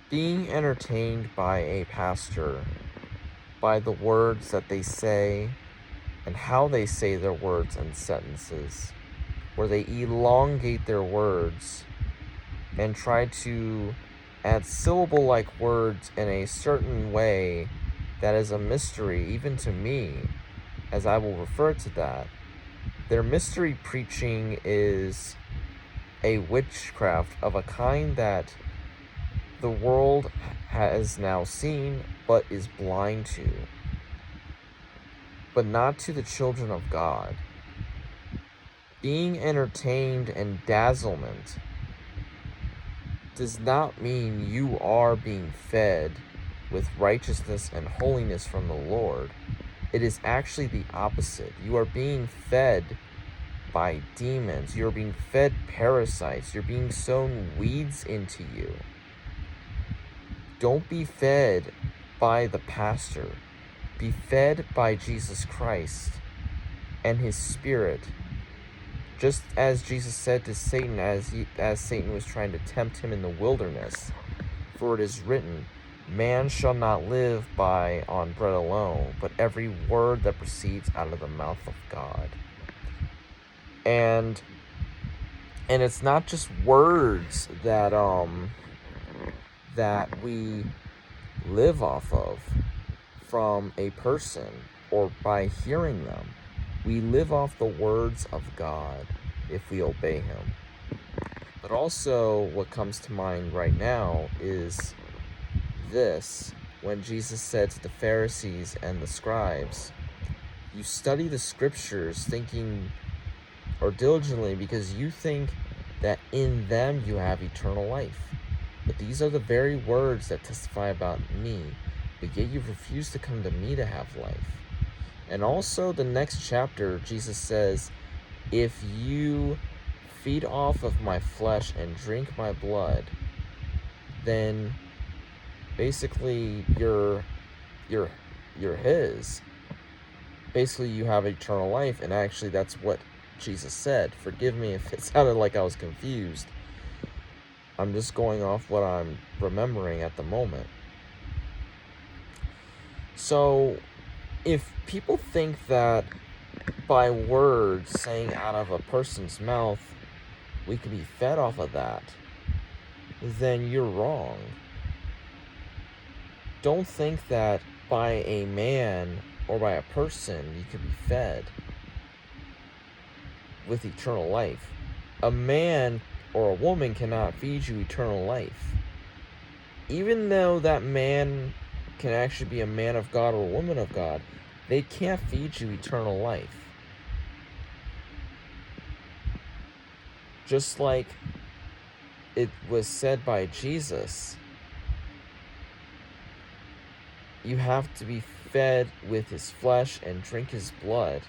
Being entertained by a pastor, by the words that they say and how they say their words and sentences, where they elongate their words and try to add syllable-like words in a certain way that is a mystery even to me, as I will refer to that. Their mystery preaching is a witchcraft of a kind that the world has now seen but is blind to, but not to the children of God. Being entertained and dazzlement does not mean you are being fed with righteousness and holiness from the Lord. It is actually the opposite. You are being fed by demons. You're being fed parasites. You're being sown weeds into you. Don't be fed by the pastor. Be fed by Jesus Christ and his Spirit. Just as Jesus said to Satan as Satan was trying to tempt him in the wilderness. For it is written, man shall not live on bread alone, but every word that proceeds out of the mouth of God. And it's not just words that we live off of from a person or by hearing them. We live off the words of God if we obey him. But also what comes to mind right now is this, when Jesus said to the Pharisees and the scribes, you study the scriptures thinking or diligently because you think that in them you have eternal life. But these are the very words that testify about me, but yet you refuse to come to me to have life. And also the next chapter, Jesus says, if you feed off of my flesh and drink my blood, then basically you're his. Basically you have eternal life, and actually that's what Jesus said. Forgive me if it sounded like I was confused. I'm just going off what I'm remembering at the moment. So, if people think that by words saying out of a person's mouth we can be fed off of that, then you're wrong. Don't think that by a man or by a person you can be fed with eternal life. A man or a woman cannot feed you eternal life. Even though that man can actually be a man of God or a woman of God, they can't feed you eternal life. Just like it was said by Jesus, you have to be fed with his flesh and drink his blood.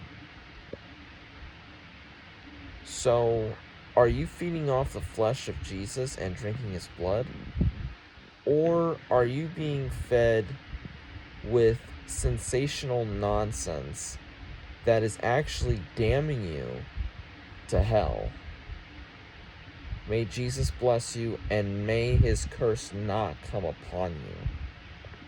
So, are you feeding off the flesh of Jesus and drinking his blood? Or are you being fed with sensational nonsense that is actually damning you to hell? May Jesus bless you, and may his curse not come upon you.